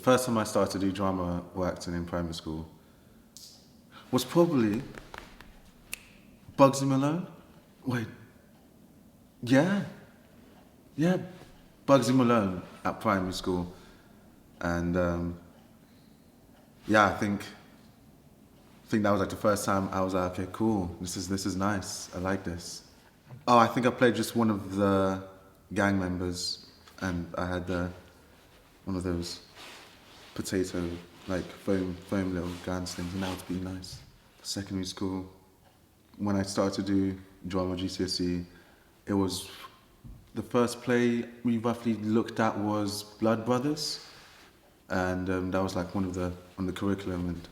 first time I started to do drama or acting in primary school was probably Bugsy Malone. Wait, yeah, yeah, Bugsy Malone at primary school, and yeah, I think that was like the first time I was like, okay, cool, this is nice, I like this. Oh, I think I played just one of the gang members, and I had one of those potato like foam little guns things, and that would be nice. Secondary school, when I started to do drama GCSE, it was the first play we roughly looked at was Blood Brothers, and that was like one of the on the curriculum, and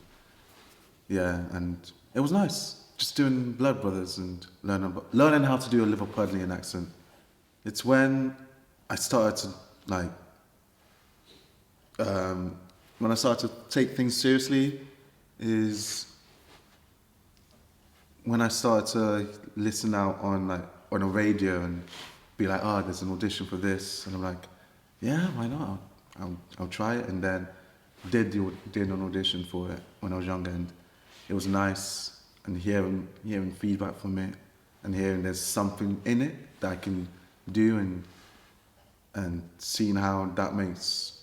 yeah, and it was nice just doing Blood Brothers and learning how to do a Liverpudlian accent. It's when I started to like when I started to take things seriously is when I started to listen out on like on a radio and be like, oh, there's an audition for this, and I'm like, yeah, why not? I'll try it, and then did an audition for it when I was younger, and it was nice, and hearing feedback from it, and hearing there's something in it that I can do, and seeing how that makes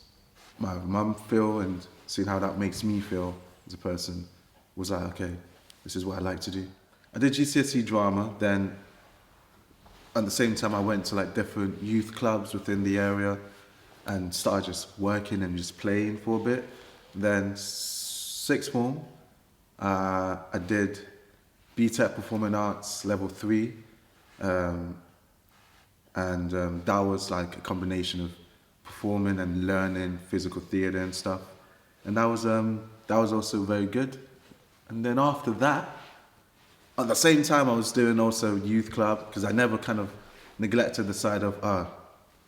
my mum feel, and seeing how that makes me feel as a person, was like, okay, this is what I like to do. I did GCSE drama, then at the same time I went to like different youth clubs within the area and started just working and just playing for a bit. Then sixth form, I did BTEC Performing Arts Level 3, and that was like a combination of performing and learning physical theatre and stuff, and that was also very good. And then after that, at the same time, I was doing also youth club, because I never kind of neglected the side of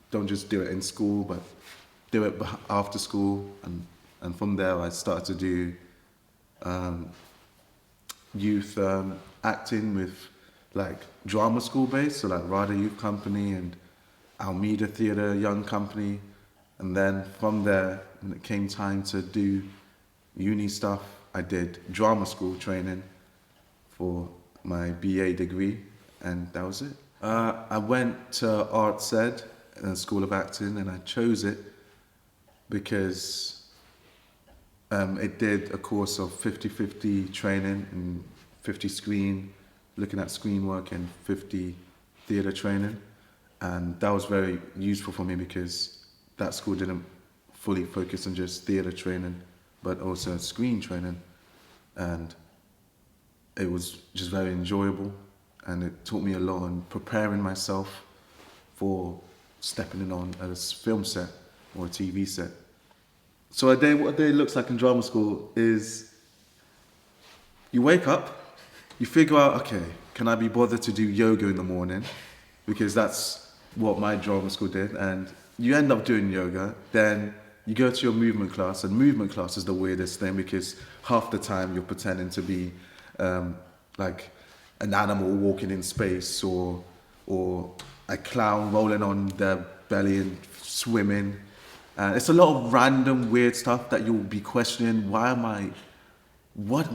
don't just do it in school, but do it after school, and from there I started to do youth acting with like drama school based, so like RADA Youth Company and Almeida Theatre Young Company, and then from there, when it came time to do uni stuff, I did drama school training for my BA degree, and that was it. I went to Arts Ed, School of Acting, and I chose it because it did a course of 50-50 training and 50 screen, looking at screen work, and 50 theatre training. And that was very useful for me because that school didn't fully focus on just theatre training, but also screen training. And it was just very enjoyable, and it taught me a lot on preparing myself for stepping in on a film set or a TV set. So what a day looks like in drama school is you wake up, you figure out, okay, can I be bothered to do yoga in the morning? Because that's what my drama school did, and you end up doing yoga. Then you go to your movement class, and movement class is the weirdest thing because half the time you're pretending to be like an animal walking in space, or a clown rolling on their belly and swimming. It's a lot of random weird stuff that you'll be questioning. What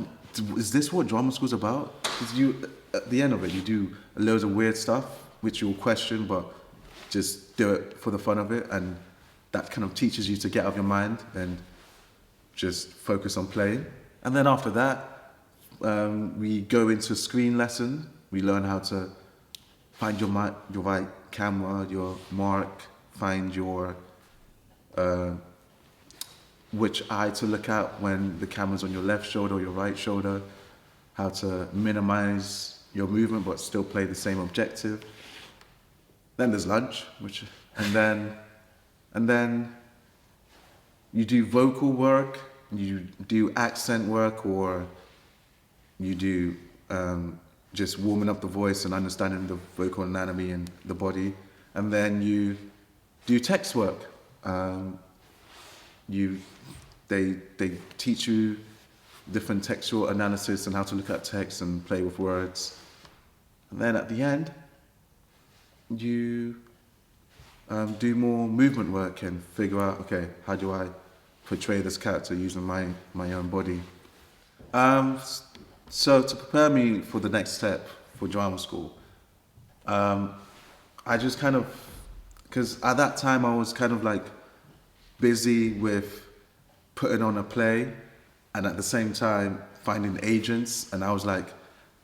is this? What drama school's about? Because you, at the end of it, you do loads of weird stuff which you'll question, but just do it for the fun of it, and that kind of teaches you to get out of your mind and just focus on playing. And then after that, we go into screen lesson. We learn how to find your right camera, your mark, find your which eye to look at when the camera's on your left shoulder or your right shoulder, how to minimize your movement but still play the same objective. Then there's lunch, and then you do vocal work, you do accent work, or you do just warming up the voice and understanding the vocal anatomy and the body, and then you do text work. They teach you different textual analysis and how to look at text and play with words, and then at the end you do more movement work and figure out, okay, how do I portray this character using my own body. Um, s- so to prepare me for the next step for drama school, um, I just kind of, because at that time I was kind of like busy with putting on a play and at the same time finding agents, and I was like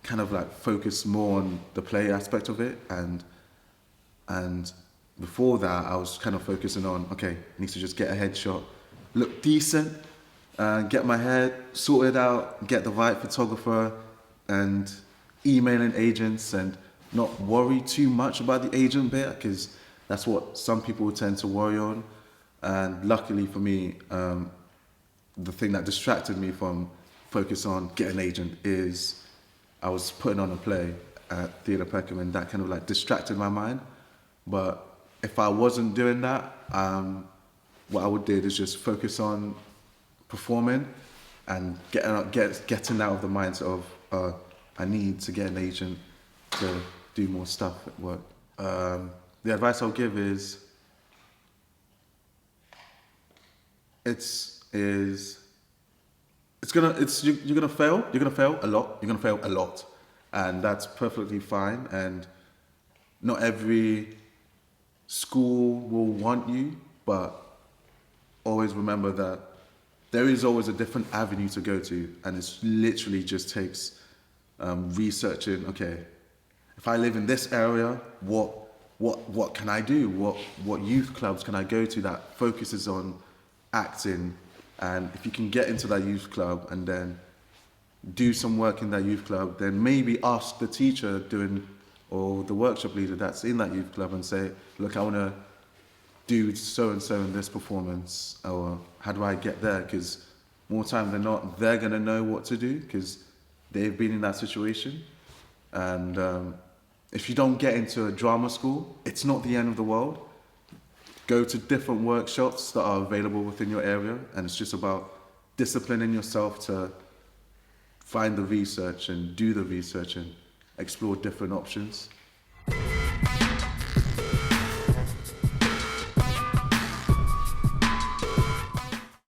kind of like focused more on the play aspect of it, and before that I was kind of focusing on, okay, I need to just get a headshot, look decent, get my hair sorted out, get the right photographer, and emailing agents and not worry too much about the agent bit, because that's what some people tend to worry on. And luckily for me, the thing that distracted me from focus on getting an agent is I was putting on a play at Theatre Peckham, and that kind of like distracted my mind. But if I wasn't doing that, what I would do is just focus on performing and getting out of the mindset of I need to get an agent to do more stuff at work. The advice I'll give is it's is you're gonna fail. You're gonna fail a lot. You're gonna fail a lot, and that's perfectly fine. And not every school will want you, but always remember that there is always a different avenue to go to, and it's literally just takes researching. Okay, if I live in this area, what can I do? What youth clubs can I go to that focuses on acting? And if you can get into that youth club and then do some work in that youth club, then maybe ask the teacher doing or the workshop leader that's in that youth club and say, look, I want to do so and so in this performance, or how do I get there? Because more time than not, they're going to know what to do because they've been in that situation. And if you don't get into a drama school, it's not the end of the world. Go to different workshops that are available within your area, and it's just about disciplining yourself to find the research and do the research and explore different options.